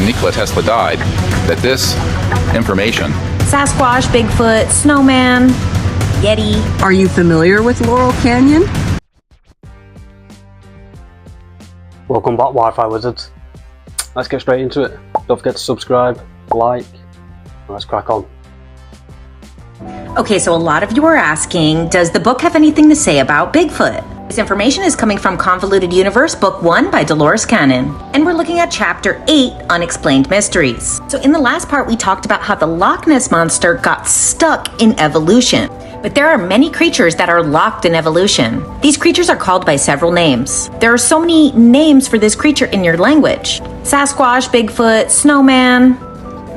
Nikola Tesla died, that this information... Sasquatch, Bigfoot, Snowman, Yeti. Are you familiar with Laurel Canyon? Welcome back, Wi-Fi Wizards. Let's get straight into it. Don't forget to subscribe, like, and let's crack on. Okay, so a lot of you are asking, does the book have anything to say about Bigfoot? This information is coming from Convoluted Universe, Book 1 by Dolores Cannon. And we're looking at Chapter 8, Unexplained Mysteries. So in the last part, we talked about how the Loch Ness Monster got stuck in evolution. But there are many creatures that are locked in evolution. These creatures are called by several names. There are so many names for this creature in your language. Sasquatch, Bigfoot, Snowman,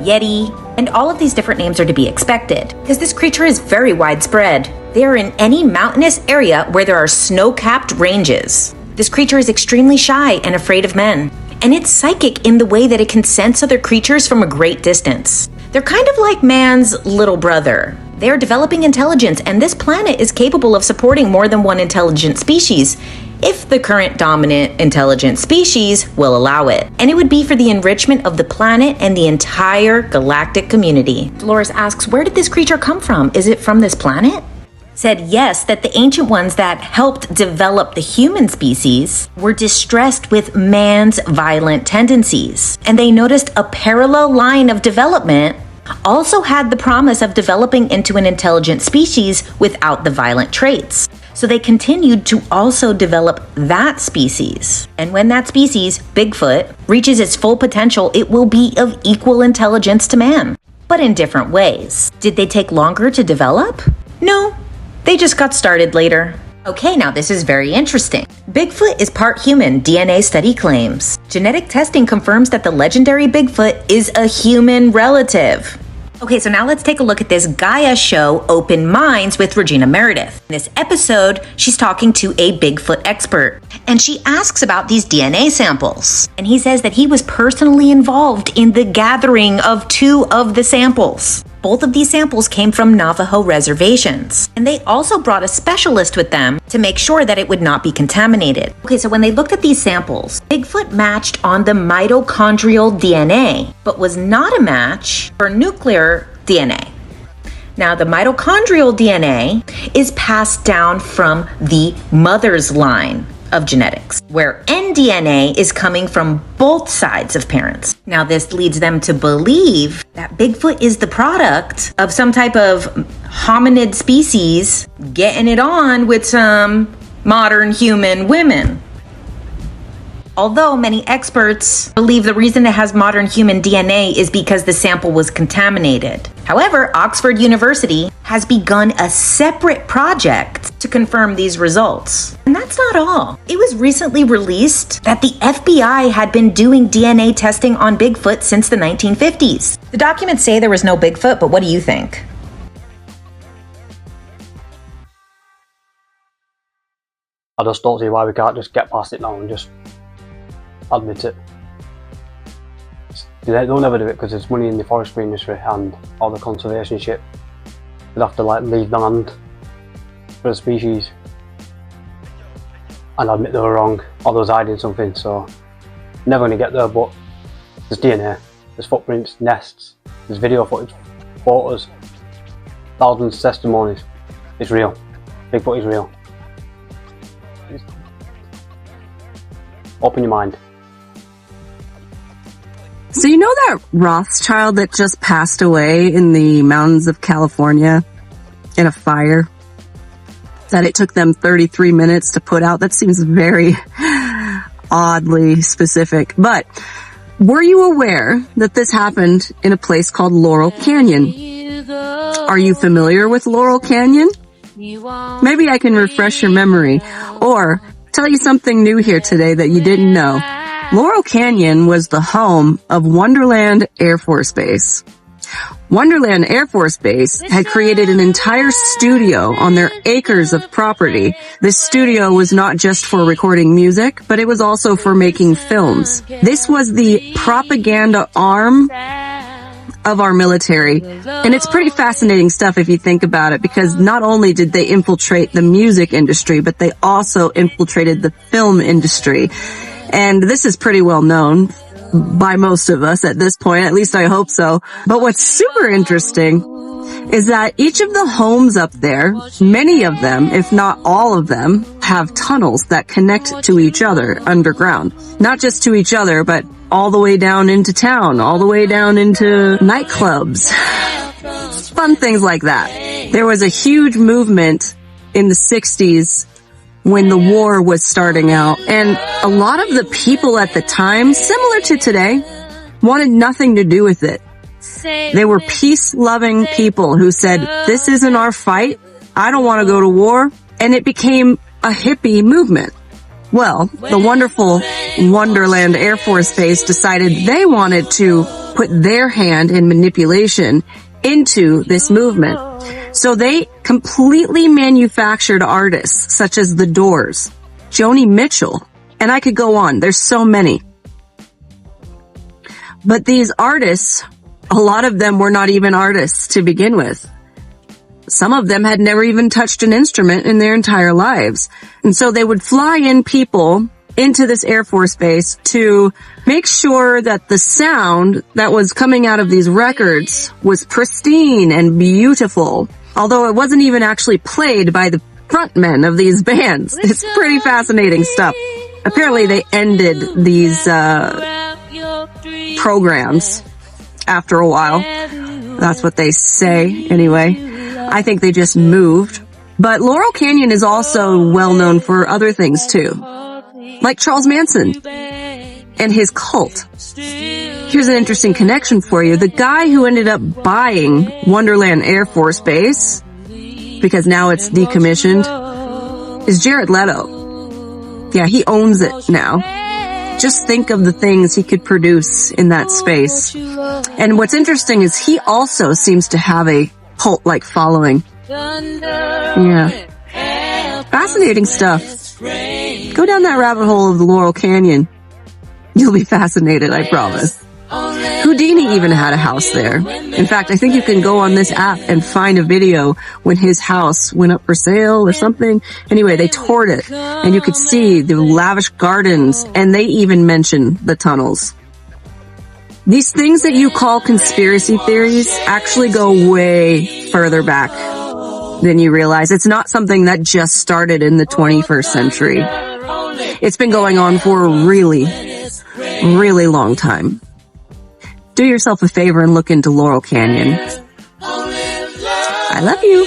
Yeti, and all of these different names are to be expected, because this creature is very widespread. They are in any mountainous area where there are snow-capped ranges. This creature is extremely shy and afraid of men, and it's psychic in the way that it can sense other creatures from a great distance. They're kind of like man's little brother. They are developing intelligence, and this planet is capable of supporting more than one intelligent species, if the current dominant intelligent species will allow it. And it would be for the enrichment of the planet and the entire galactic community. Dolores asks, where did this creature come from? Is it from this planet? Said yes, that the ancient ones that helped develop the human species were distressed with man's violent tendencies. And they noticed a parallel line of development also had the promise of developing into an intelligent species without the violent traits. So they continued to also develop that species. And when that species, Bigfoot, reaches its full potential, it will be of equal intelligence to man, but in different ways. Did they take longer to develop? No, they just got started later. Okay, now this is very interesting. Bigfoot is part human, DNA study claims. Genetic testing confirms that the legendary Bigfoot is a human relative. Okay, so now let's take a look at this Gaia show, Open Minds, with Regina Meredith. In this episode, she's talking to a Bigfoot expert, and she asks about these DNA samples. And he says that he was personally involved in the gathering of 2 of the samples. Both of these samples came from Navajo reservations, and they also brought a specialist with them to make sure that it would not be contaminated. Okay, so when they looked at these samples, Bigfoot matched on the mitochondrial DNA, but was not a match for nuclear DNA. Now, the mitochondrial DNA is passed down from the mother's line of genetics, where nDNA is coming from both sides of parents. Now, this leads them to believe that Bigfoot is the product of some type of hominid species getting it on with some modern human women. Although many experts believe the reason it has modern human DNA is because the sample was contaminated. However, Oxford University has begun a separate project to confirm these results. And that's not all. It was recently released that the FBI had been doing DNA testing on Bigfoot since the 1950s. The documents say there was no Bigfoot, but what do you think? I just don't see why we can't just get past it now and just admit it. They'll never do it because there's money in the forestry industry and all the conservation shit. They'd have to leave the land for the species and admit they were wrong or they was hiding something, so never gonna get there. But there's DNA, there's footprints, nests, there's video footage, photos, thousands of testimonies. It's real. Bigfoot is real. Open your mind. So you know that Rothschild that just passed away in the mountains of California in a fire? That it took them 33 minutes to put out? That seems very oddly specific. But were you aware that this happened in a place called Laurel Canyon? Are you familiar with Laurel Canyon? Maybe I can refresh your memory or tell you something new here today that you didn't know. Laurel Canyon was the home of Wonderland Air Force Base. Wonderland Air Force Base had created an entire studio on their acres of property. This studio was not just for recording music, but it was also for making films. This was the propaganda arm of our military. And it's pretty fascinating stuff if you think about it, because not only did they infiltrate the music industry, but they also infiltrated the film industry. And this is pretty well known. by most of us at this point. At least I hope so. But what's super interesting is that each of the homes up there, many of them, if not all of them, have tunnels that connect to each other underground. Not just to each other, but all the way down into town, all the way down into nightclubs. Fun things like that. There was a huge movement in the 60s when the war was starting out, and a lot of the people at the time, similar to today, wanted nothing to do with it. They were peace-loving people who said, this isn't our fight, I don't want to go to war, and it became a hippie movement. Well, the wonderful Wonderland Air Force Base decided they wanted to put their hand in manipulation into this movement. So they completely manufactured artists such as The Doors, Joni Mitchell, and I could go on. There's so many. But these artists, a lot of them were not even artists to begin with. Some of them had never even touched an instrument in their entire lives. And so they would fly in people into this Air Force Base to make sure that the sound that was coming out of these records was pristine and beautiful, although it wasn't even actually played by the frontmen of these bands. It's pretty fascinating stuff. Apparently they ended these programs after a while. That's what they say, anyway. I think they just moved. But Laurel Canyon is also well known for other things, too. Like Charles Manson and his cult. Here's an interesting connection for you. The guy who ended up buying Wonderland Air Force Base, because now it's decommissioned, is Jared Leto. Yeah, he owns it now. Just think of the things he could produce in that space. And what's interesting is he also seems to have a cult-like following. Yeah. Fascinating stuff. Go down that rabbit hole of the Laurel Canyon. You'll be fascinated, I promise. Houdini even had a house there. In fact, I think you can go on this app and find a video when his house went up for sale or something. Anyway, they toured it, and you could see the lavish gardens, and they even mention the tunnels. These things that you call conspiracy theories actually go way further back than you realize. It's not something that just started in the 21st century. It's been going on for a really, really long time. Do yourself a favor and look into Laurel Canyon. I love you.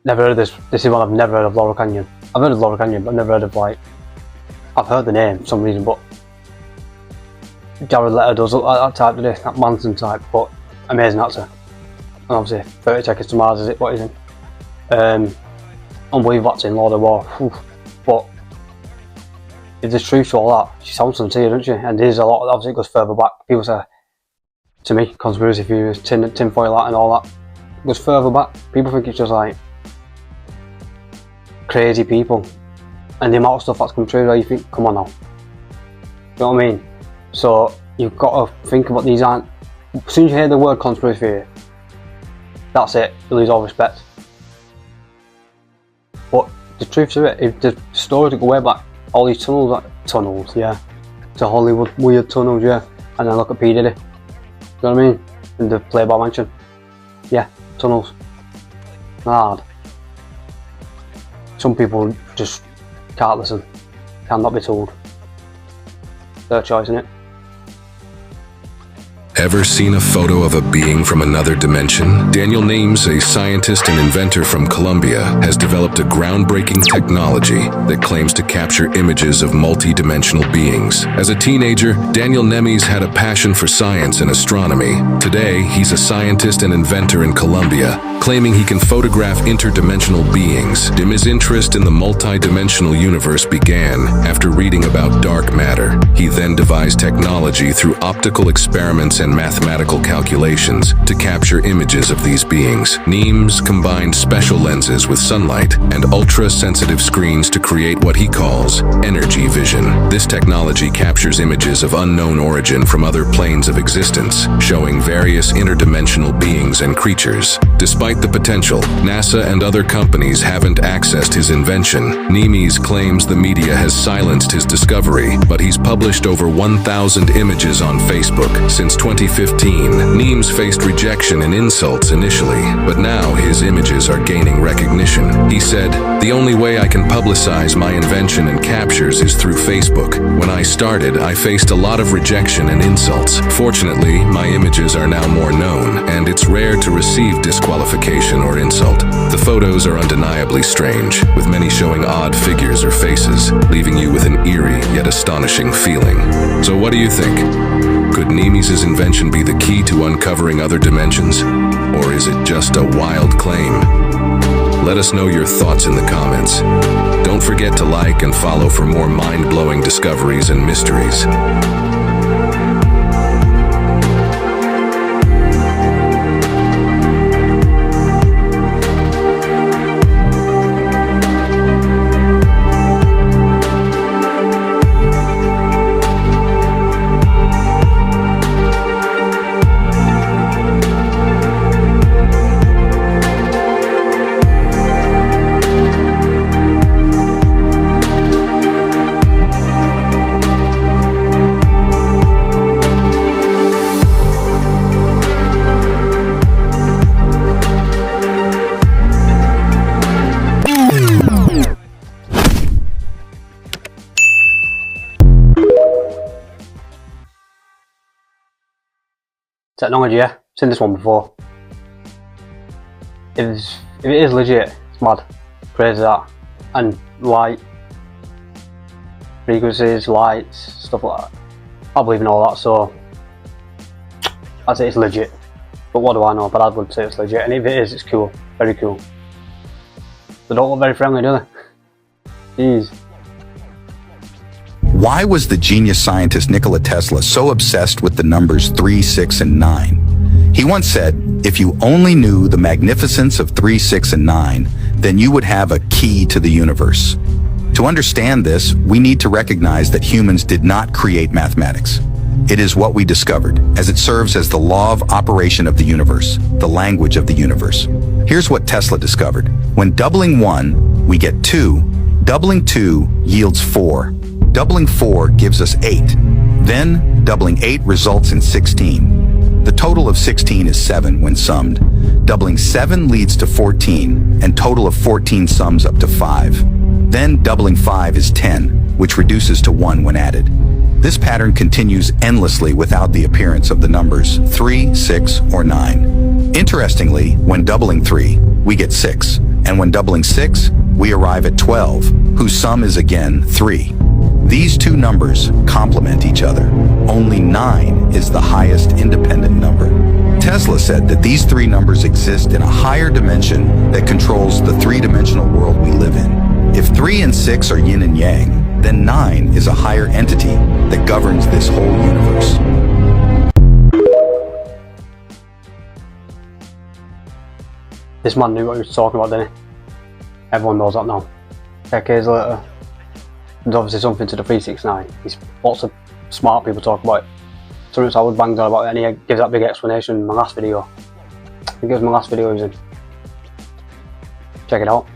Never heard of this. This is one I've never heard of, Laurel Canyon. I've heard of Laurel Canyon, but I've never heard of, like, I've heard the name for some reason, but Jared Leto does look like that type today, that Manson type, but amazing actor. And obviously 30 Seconds to Mars is it, what is it? Unbelievable acting in Lord of War. Oof. But if there's truth to all that, she sounds sincere, doesn't she? And there's a lot, obviously it goes further back. People say, to me, conspiracy theories, tinfoil hat and all that. It goes further back. People think it's just like crazy people. And the amount of stuff that's come true, you think, come on now. You know what I mean? So you've got to think about these aren't. As soon as you hear the word conspiracy theory, that's it. You lose all respect. But the truth to it, if the stories that go way back, all these tunnels, yeah, to Hollywood weird tunnels, yeah, and then look at P Diddy. You know what I mean? In the Playboy Mansion, yeah, tunnels. Hard. Some people just can't listen, cannot be told. Their choice, innit? Ever seen a photo of a being from another dimension? Daniel Names, a scientist and inventor from Colombia, has developed a groundbreaking technology that claims to capture images of multi-dimensional beings. As a teenager, Daniel Nemes had a passion for science and astronomy. Today, he's a scientist and inventor in Colombia, claiming he can photograph interdimensional beings. His interest in the multi-dimensional universe began after reading about dark dark matter. He then devised technology through optical experiments and mathematical calculations to capture images of these beings. Nemes combined special lenses with sunlight and ultra-sensitive screens to create what he calls energy vision. This technology captures images of unknown origin from other planes of existence, showing various interdimensional beings and creatures. Despite the potential, NASA and other companies haven't accessed his invention. Nemes claims the media has silenced his discovery, but he's published over 1,000 images on Facebook. Since 2015, Nemes faced rejection and insults initially, but now his images are gaining recognition. He said, "The only way I can publicize my invention and captures is through Facebook. When I started, I faced a lot of rejection and insults. Fortunately, my images are now more known, and it's rare to receive disqualification or insult." The photos are undeniably strange, with many showing odd figures or faces, leaving you with an eerie yet astonishing feeling. So what do you think? Could Nemes' invention be the key to uncovering other dimensions? Or is it just a wild claim? Let us know your thoughts in the comments. Don't forget to like and follow for more mind-blowing discoveries and mysteries. Technology, yeah. Seen this one before. If it is legit, it's mad. Crazy that. And light, frequencies, lights, stuff like that. I believe in all that, so I'd say it's legit. But what do I know? But I would say it's legit. And if it is, it's cool. Very cool. They don't look very friendly, do they? Jeez. Why was the genius scientist Nikola Tesla so obsessed with the numbers 3, 6, and 9? He once said, "If you only knew the magnificence of 3, 6, and 9, then you would have a key to the universe." To understand this, we need to recognize that humans did not create mathematics. It is what we discovered, as it serves as the law of operation of the universe, the language of the universe. Here's what Tesla discovered. When doubling 1, we get 2. Doubling 2 yields 4. Doubling 4 gives us 8. Then, doubling 8 results in 16. The total of 16 is 7 when summed. Doubling 7 leads to 14, and total of 14 sums up to 5. Then, doubling 5 is 10, which reduces to 1 when added. This pattern continues endlessly without the appearance of the numbers 3, 6, or 9. Interestingly, when doubling 3, we get 6, and when doubling 6, we arrive at 12, whose sum is again 3. These two numbers complement each other. Only 9 is the highest independent number. Tesla said that these three numbers exist in a higher dimension that controls the three-dimensional world we live in. If 3 and 6 are yin and yang, then 9 is a higher entity that governs this whole universe. This man knew what he was talking about, didn't he? Everyone knows that now. Decades later, there's obviously something to the 369. There's lots of smart people talk about it. Something I would bang on about it, and he gives that big explanation in my last video. I think it was my last video he was in. Check it out.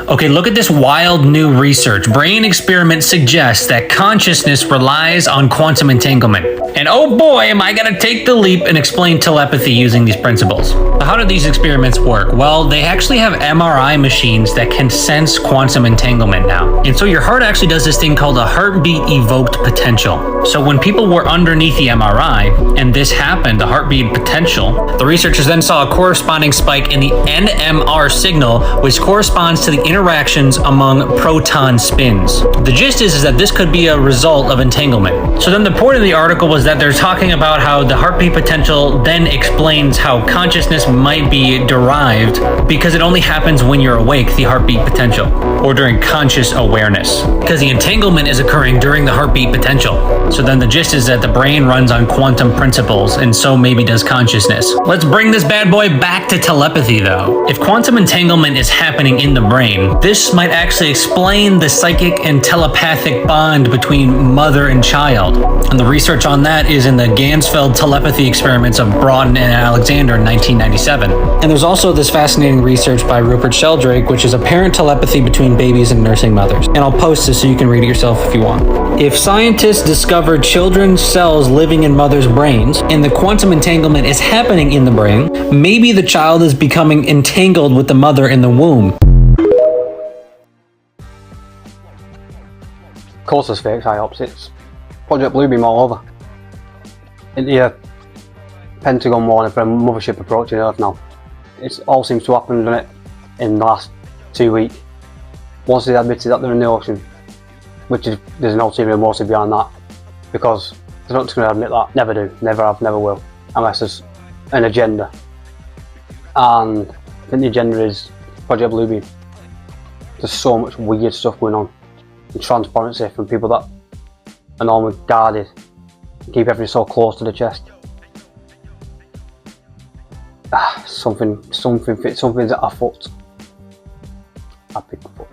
Okay, look at this wild new research. Brain experiment suggests that consciousness relies on quantum entanglement. And oh boy, am I gonna take the leap and explain telepathy using these principles. So how do these experiments work? Well, they actually have MRI machines that can sense quantum entanglement now. And so your heart actually does this thing called a heartbeat evoked potential. So when people were underneath the MRI and this happened, the heartbeat potential, the researchers then saw a corresponding spike in the NMR signal, which corresponds to the interactions among proton spins. The gist is that this could be a result of entanglement. So then the point of the article was was that they're talking about how the heartbeat potential then explains how consciousness might be derived because it only happens when you're awake, the heartbeat potential, or during conscious awareness. Because the entanglement is occurring during the heartbeat potential. So then the gist is that the brain runs on quantum principles, and so maybe does consciousness. Let's bring this bad boy back to telepathy though. If quantum entanglement is happening in the brain, this might actually explain the psychic and telepathic bond between mother and child. And the research on that is in the Gansfeld telepathy experiments of Broughton and Alexander in 1997. And there's also this fascinating research by Rupert Sheldrake, which is apparent telepathy between babies and nursing mothers. And I'll post this so you can read it yourself if you want. If scientists discover children's cells living in mothers' brains, and the quantum entanglement is happening in the brain, maybe the child is becoming entangled with the mother in the womb. Of course there's fake psyops, it's Project Bluebeam all over. The Pentagon warning for a mothership approaching Earth now. It all seems to happen, doesn't it, in the last 2 weeks. Once they admitted that they're in the ocean, which is, there's no ulterior motive behind that, because they're not just going to admit that. Never do, never have, never will, unless there's an agenda. And I think the agenda is Project Bluebeam. There's so much weird stuff going on, and transparency from people that are normally guarded, keep everything so close to the chest. Something's at afoot. A Bigfoot.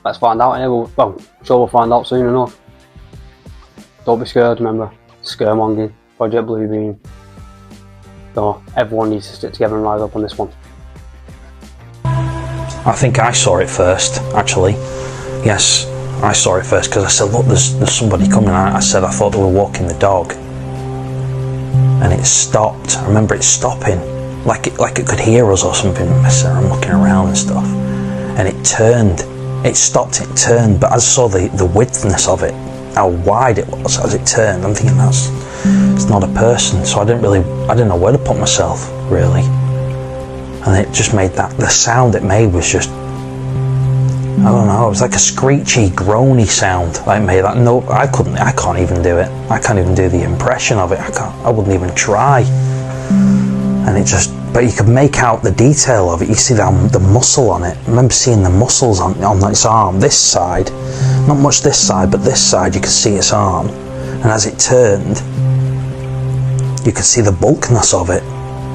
Let's find out. Well, sure we'll find out soon enough. Don't be scared, remember. Scaremongering, Project Bluebeam. So everyone needs to stick together and rise up on this one. I think I saw it first, actually. Yes, I saw it first because I said, look, there's somebody coming. I said I thought they were walking the dog. And it stopped. I remember it stopping. Like it could hear us or something. I'm looking around and stuff. And it turned. It stopped, it turned, but I saw the widthness of it, how wide it was as it turned. I'm thinking it's not a person, so I didn't know where to put myself, really. And it just made the sound it made was just, I don't know, it was like a screechy, groany sound that it made. That no, I can't even do it. I can't even do the impression of it. I wouldn't even try. And it just, but you could make out the detail of it. You see the muscle on it. I remember seeing the muscles on its arm, this side. Not much this side, but this side you could see its arm. And as it turned, you could see the bulkiness of it.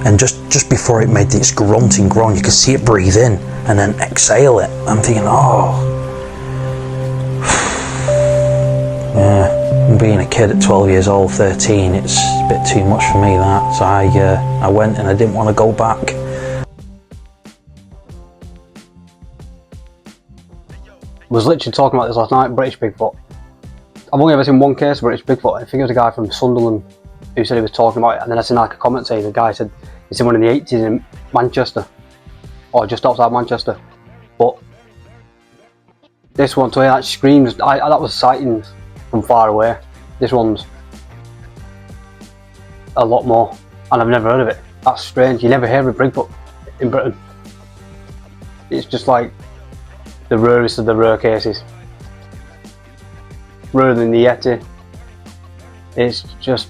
And just before it made its grunting groan, you could see it breathe in and then exhale it. I'm thinking, oh. Yeah, being a kid at 12 years old, 13, it's a bit too much for me, that. So I went and I didn't want to go back. I was literally talking about this last night, British Bigfoot. I've only ever seen one case of British Bigfoot. I think it was a guy from Sunderland who said he was talking about it, and then I seen like a comment saying the guy said he's seen one in the 80s in Manchester, or just outside Manchester. But this one, to hear that screams, that was sightings from far away. This one's a lot more, and I've never heard of it. That's strange. You never hear of Bigfoot in Britain. It's just like the rarest of the rare cases. Rarer than the Yeti. It's just,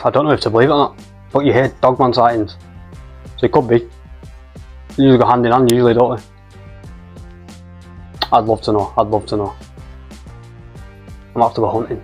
I don't know if to believe it or not, but you hear dogman sightings, so it could be. They usually go hand in hand, usually, don't they? I'd love to know. I'd love to know. I'm gonna have to go hunting.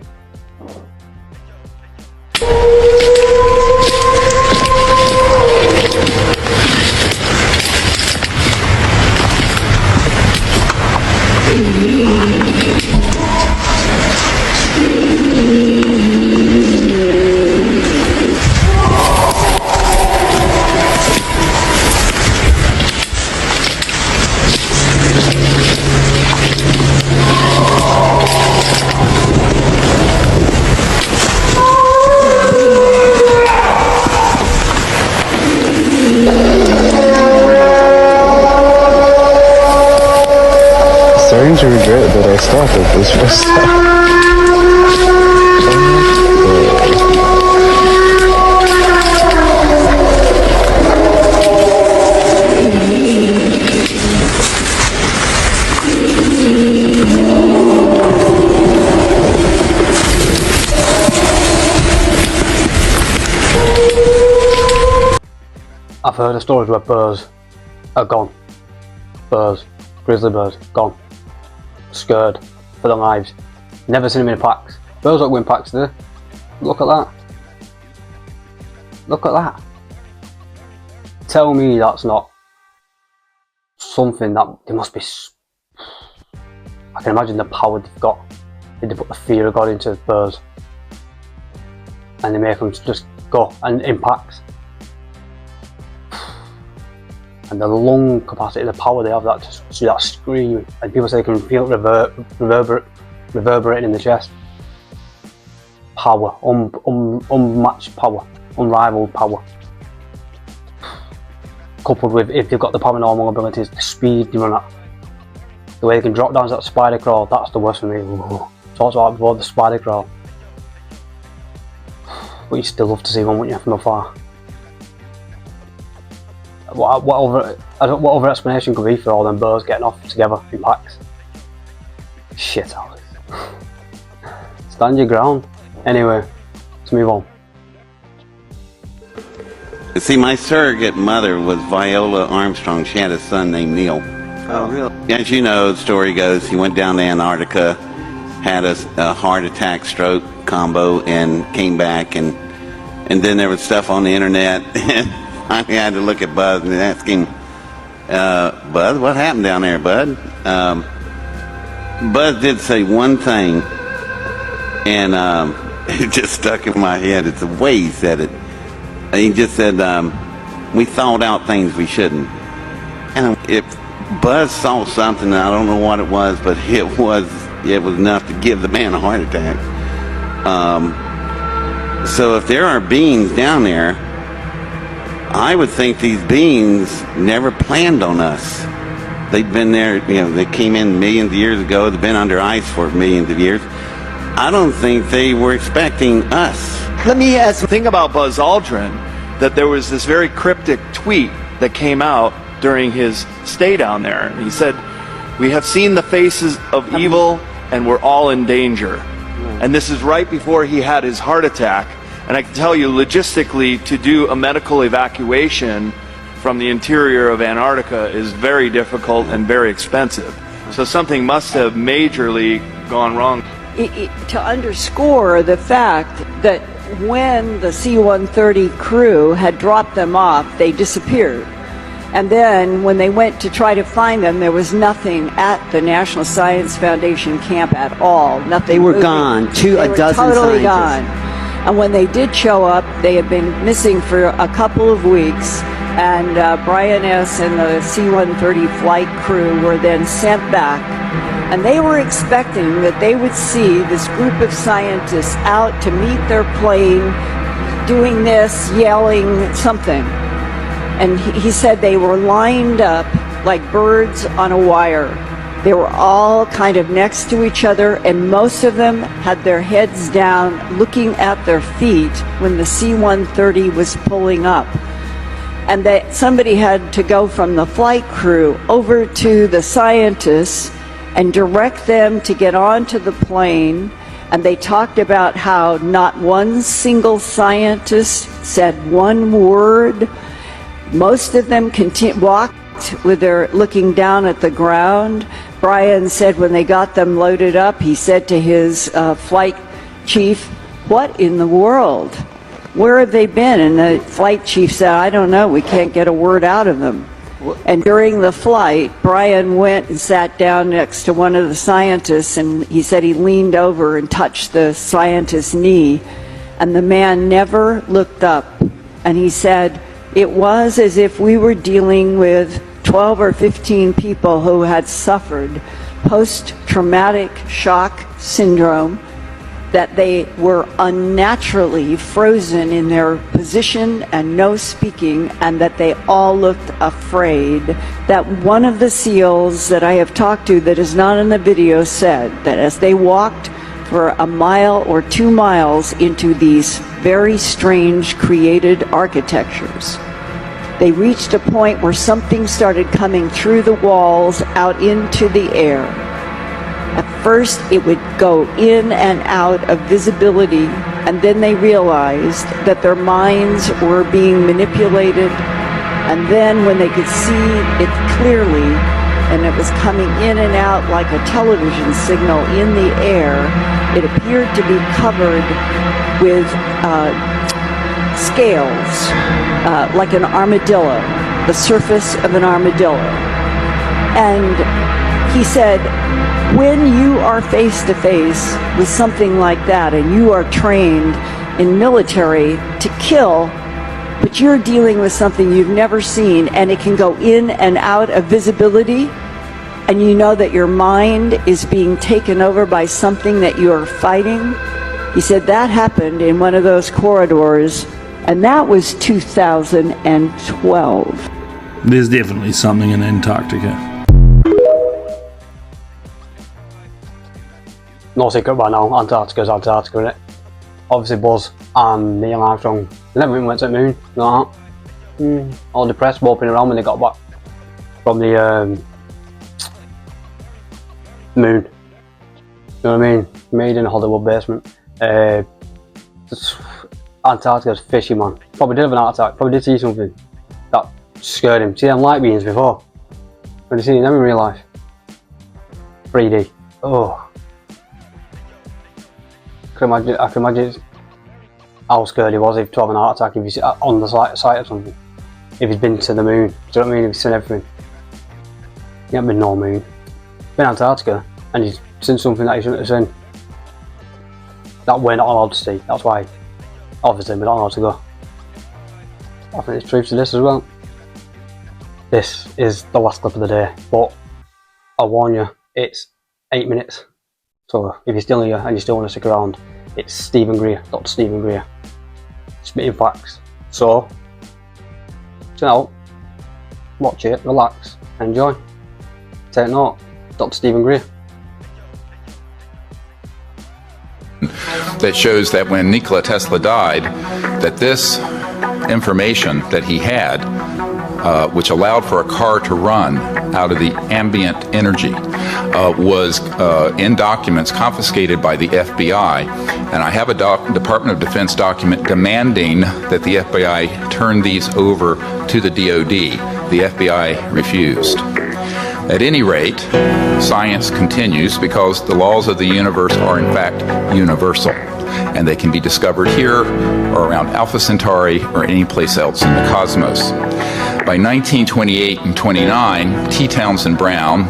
Starting to regret that I started this first time. heard of stories where birds are gone. Birds, grizzly birds, gone. Scared for their lives. Never seen them in packs. Birds don't go in packs, do they? Look at that. Look at that. Tell me that's not something that they must be. I can imagine the power they've got. They put the fear of God into birds, and they make them just go and in packs. And the lung capacity, the power they have, that to see that scream, and people say they can feel it reverberating in the chest. Power, unmatched power, unrivaled power. Coupled with, if they've got the paranormal abilities, the speed they run at, the way they can drop down to that spider crawl, that's the worst for me. Talked about before, the spider crawl. But you'd still love to see one, wouldn't you, from afar? What other explanation could be for all them birds getting off together in packs? Shit, Alex. Stand your ground. Anyway, let's move on. See, my surrogate mother was Viola Armstrong. She had a son named Neil. Oh, really? As you know, the story goes, he went down to Antarctica, had a heart attack, stroke combo, and came back, and then there was stuff on the internet, and I had to look at Buzz and ask him, Buzz, what happened down there, Bud? Buzz did say one thing, and it just stuck in my head. It's the way he said it. He just said, we thought out things we shouldn't. And if Buzz saw something, I don't know what it was, but it was enough to give the man a heart attack. So if there are beings down there, I would think these beings never planned on us. They've been there, they came in millions of years ago, they've been under ice for millions of years. I don't think they were expecting us. Let me ask the thing about Buzz Aldrin, that there was this very cryptic tweet that came out during his stay down there. He said, "We have seen the faces of evil and we're all in danger." And this is right before he had his heart attack. And I can tell you, logistically, to do a medical evacuation from the interior of Antarctica is very difficult and very expensive. So something must have majorly gone wrong. To underscore the fact that when the C-130 crew had dropped them off, they disappeared. And then when they went to try to find them, there was nothing at the National Science Foundation camp at all. Nothing. They were moving. gone. They were totally gone. And when they did show up, they had been missing for a couple of weeks. And Brian S. and the C-130 flight crew were then sent back. And they were expecting that they would see this group of scientists out to meet their plane, doing this, yelling something. And he said they were lined up like birds on a wire. They were all kind of next to each other, and most of them had their heads down, looking at their feet when the C-130 was pulling up. And that somebody had to go from the flight crew over to the scientists and direct them to get onto the plane. And they talked about how not one single scientist said one word. Most of them walked with their looking down at the ground. Brian said when they got them loaded up, he said to his flight chief, "What in the world? Where have they been?" And the flight chief said, "I don't know, we can't get a word out of them." And during the flight, Brian went and sat down next to one of the scientists, and he said he leaned over and touched the scientist's knee, and the man never looked up. And he said, it was as if we were dealing with 12 or 15 people who had suffered post-traumatic shock syndrome, that they were unnaturally frozen in their position and no speaking, and that they all looked afraid. That one of the SEALs that I have talked to that is not in the video said that as they walked for a mile or 2 miles into these very strange created architectures, they reached a point where something started coming through the walls out into the air. At first, it would go in and out of visibility, and then they realized that their minds were being manipulated And then when they could see it clearly, and it was coming in and out like a television signal in the air, it appeared to be covered with scales, like an armadillo, the surface of an armadillo. And he said, when you are face to face with something like that, and you are trained in military to kill, but you're dealing with something you've never seen, and it can go in and out of visibility, and you know that your mind is being taken over by something that you are fighting. He said that happened in one of those corridors, and that was 2012. There's definitely something in Antarctica. No secret by now, Antarctica's Antarctica, innit? Obviously Buzz and Neil Armstrong, they never even went to the moon, you know that? All depressed, moping around when they got back from the moon. You know what I mean? Made in a Hollywood basement. Antarctica's fishy, man. Probably did have an heart attack, probably did see something that scared him. See them light beams before? Have you seen them in real life? 3D. Oh. I can imagine how scared he was if to have an heart attack if he's on the site or something. If he's been to the moon, do you know what I mean? If he's seen everything. He hasn't been no moon. Been Antarctica and he's seen something that he shouldn't have seen. That we're not allowed to see. That's why, obviously, we're not allowed to go. I think there's truth to this as well. This is the last clip of the day, but I warn you, it's 8 minutes. So if you're still here and you still want to stick around, it's Stephen Greer, Dr. Stephen Greer, spitting facts. So, chill out, watch it, relax, enjoy. Take note, Dr. Stephen Greer. That shows that when Nikola Tesla died, that this information that he had, which allowed for a car to run out of the ambient energy, was in documents confiscated by the FBI. And I have a Department of Defense document demanding that the FBI turn these over to the DoD. The FBI refused. At any rate, science continues because the laws of the universe are in fact universal, and they can be discovered here or around Alpha Centauri or any place else in the cosmos. By 1928 and 29, T. Townsend Brown,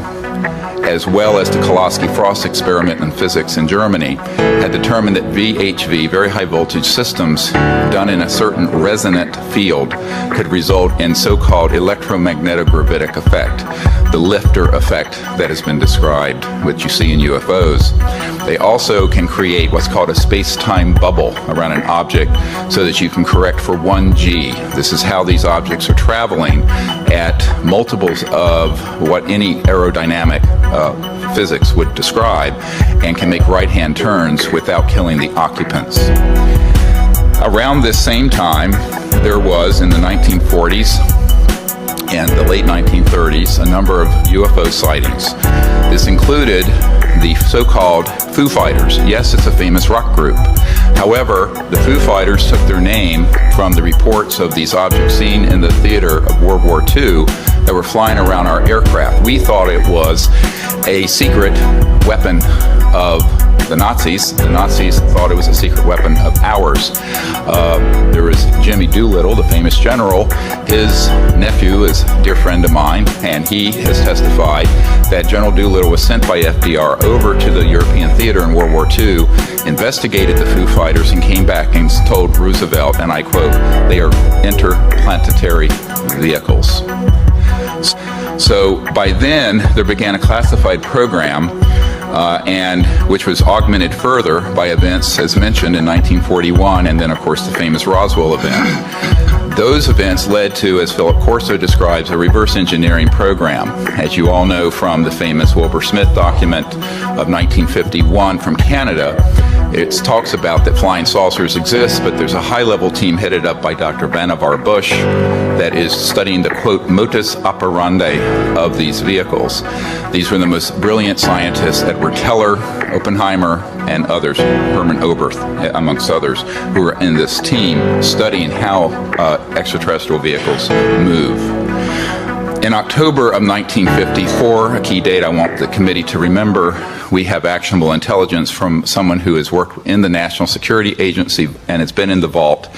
as well as the Kowalski-Frost experiment in physics in Germany, had determined that VHV, very high voltage systems, done in a certain resonant field could result in so-called electromagnetic-gravitic effect, the lifter effect that has been described, which you see in UFOs. They also can create what's called a space-time bubble around an object so that you can correct for 1G. This is how these objects are traveling at multiples of what any aerodynamic physics would describe, and can make right-hand turns without killing the occupants. Around this same time, there was, in the 1940s and the late 1930s, a number of UFO sightings. This included the so-called Foo Fighters. Yes, it's a famous rock group. However, the Foo Fighters took their name from the reports of these objects seen in the theater of World War II that were flying around our aircraft. We thought it was a secret weapon of the Nazis. The Nazis thought it was a secret weapon of ours. There was Jimmy Doolittle, the famous general. His nephew is a dear friend of mine, and he has testified that General Doolittle was sent by FDR over to the European theater in World War II, investigated the Foo Fighters, and came back and told Roosevelt, and I quote, "They are interplanetary vehicles." So by then, there began a classified program, and which was augmented further by events, as mentioned, in 1941, and then, of course, the famous Roswell event. Those events led to, as Philip Corso describes, a reverse engineering program. As you all know from the famous Wilbur Smith document of 1951 from Canada, it talks about that flying saucers exist, but there's a high-level team headed up by Dr. Vannevar Bush that is studying the, quote, modus operandi of these vehicles. These were the most brilliant scientists, Edward Teller, Oppenheimer and others, Herman Oberth, amongst others, who were in this team studying how extraterrestrial vehicles move. In October of 1954, a key date I want the committee to remember, we have actionable intelligence from someone who has worked in the National Security Agency and has been in the vault.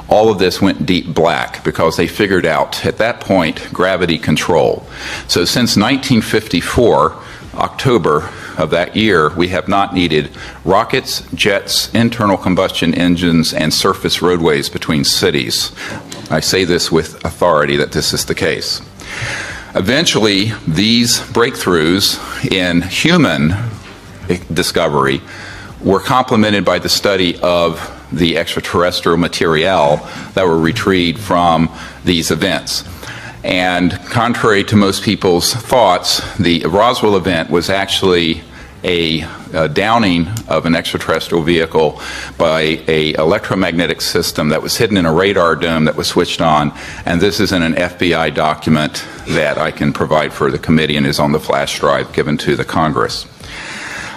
All of this went deep black because they figured out at that point gravity control. So since 1954, October of that year, we have not needed rockets, jets, internal combustion engines, and surface roadways between cities. I say this with authority that this is the case. Eventually, these breakthroughs in human discovery were complemented by the study of the extraterrestrial material that were retrieved from these events. And contrary to most people's thoughts, the Roswell event was actually a downing of an extraterrestrial vehicle by an electromagnetic system that was hidden in a radar dome that was switched on. And this is in an FBI document that I can provide for the committee and is on the flash drive given to the Congress.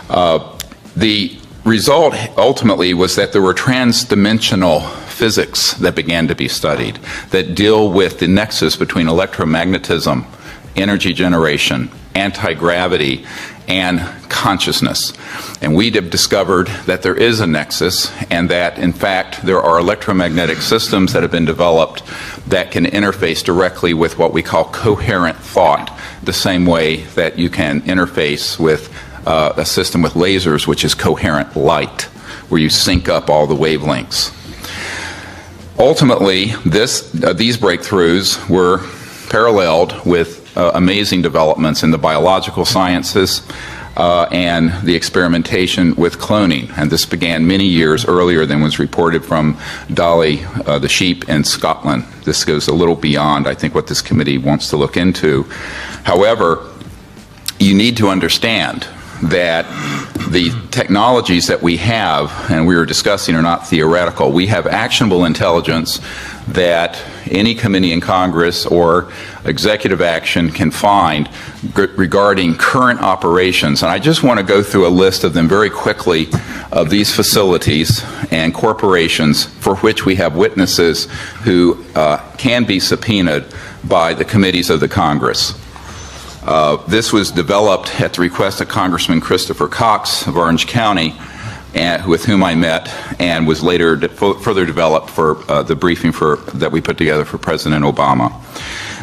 The result ultimately was that there were transdimensional physics that began to be studied that deal with the nexus between electromagnetism, energy generation, anti-gravity, and consciousness. And we have discovered that there is a nexus and that, in fact, there are electromagnetic systems that have been developed that can interface directly with what we call coherent thought, the same way that you can interface with a system with lasers, which is coherent light, where you sync up all the wavelengths. Ultimately, these breakthroughs were paralleled with amazing developments in the biological sciences and the experimentation with cloning. And this began many years earlier than was reported from Dolly the sheep in Scotland. This goes a little beyond, I think, what this committee wants to look into. However, you need to understand that the technologies that we have, and we were discussing, are not theoretical. We have actionable intelligence that any committee in Congress or executive action can find regarding current operations. And I just want to go through a list of them very quickly of these facilities and corporations for which we have witnesses who can be subpoenaed by the committees of the Congress. This was developed at the request of Congressman Christopher Cox of Orange County, with whom I met, and was later further developed for the briefing that we put together for President Obama.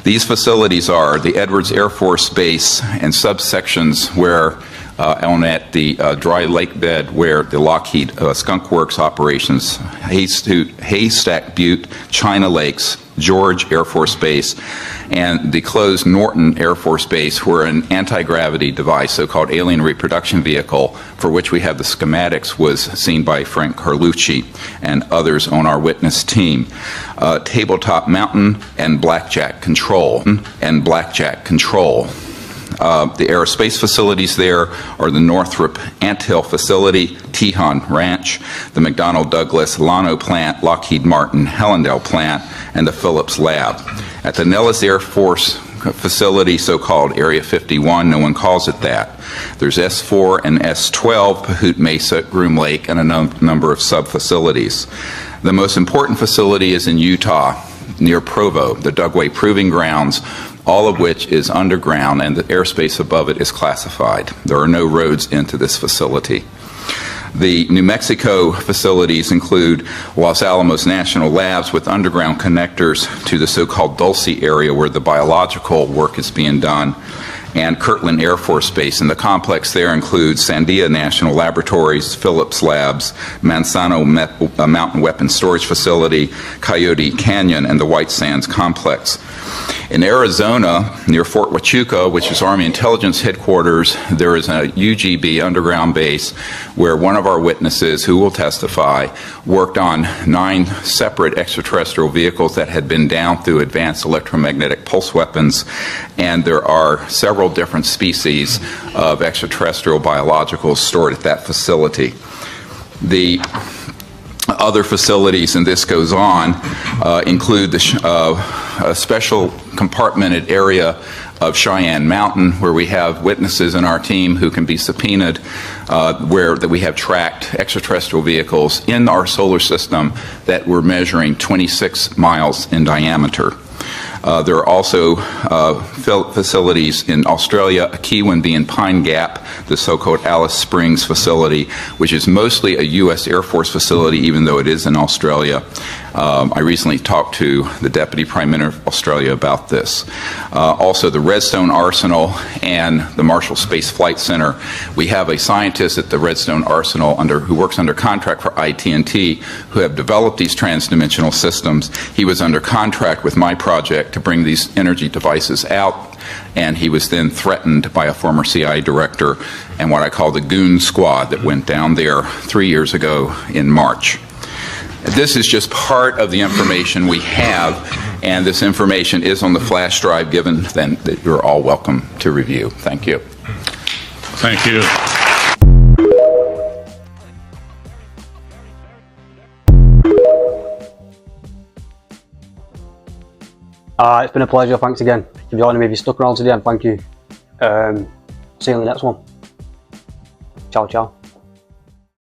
These facilities are the Edwards Air Force Base and subsections where at the dry lake bed where the Lockheed Skunk Works operations, Haystack Butte, China Lakes, George Air Force Base, and the closed Norton Air Force Base, where an anti-gravity device, so-called alien reproduction vehicle, for which we have the schematics, was seen by Frank Carlucci and others on our witness team. Tabletop Mountain and Blackjack Control. The aerospace facilities there are the Northrop Anthill Facility, Tejon Ranch, the McDonnell Douglas Llano Plant, Lockheed Martin Hellendale Plant, and the Phillips Lab. At the Nellis Air Force Facility, so-called Area 51, no one calls it that. There's S4 and S12, Pahut Mesa, Groom Lake, and a number of sub-facilities. The most important facility is in Utah, near Provo, the Dugway Proving Grounds, all of which is underground, and the airspace above it is classified. There are no roads into this facility. The New Mexico facilities include Los Alamos National Labs with underground connectors to the so-called Dulce area where the biological work is being done, and Kirtland Air Force Base. And the complex there includes Sandia National Laboratories, Phillips Labs, Manzano Mountain Weapons Storage Facility, Coyote Canyon, and the White Sands Complex. In Arizona, near Fort Huachuca, which is Army Intelligence Headquarters, there is a UGB underground base where one of our witnesses, who will testify, worked on 9 separate extraterrestrial vehicles that had been down through advanced electromagnetic pulse weapons, and there are several different species of extraterrestrial biologicals stored at that facility. The other facilities, and this goes on, include a special compartmented area of Cheyenne Mountain, where we have witnesses in our team who can be subpoenaed, where that we have tracked extraterrestrial vehicles in our solar system that were measuring 26 miles in diameter. There are also facilities in Australia, a key one being Pine Gap, the so-called Alice Springs facility, which is mostly a U.S. Air Force facility, even though it is in Australia. I recently talked to the Deputy Prime Minister of Australia about this. Also, the Redstone Arsenal and the Marshall Space Flight Center. We have a scientist at the Redstone Arsenal who works under contract for IT&T, who have developed these transdimensional systems. He was under contract with my project to bring these energy devices out, and he was then threatened by a former CIA director and what I call the goon squad that went down there 3 years ago in March. This is just part of the information we have, and this information is on the flash drive given, then that you're all welcome to review. Thank you. Thank you. It's been a pleasure, thanks again for joining me. If you stuck around to the end, thank you. See you in the next one. Ciao, ciao.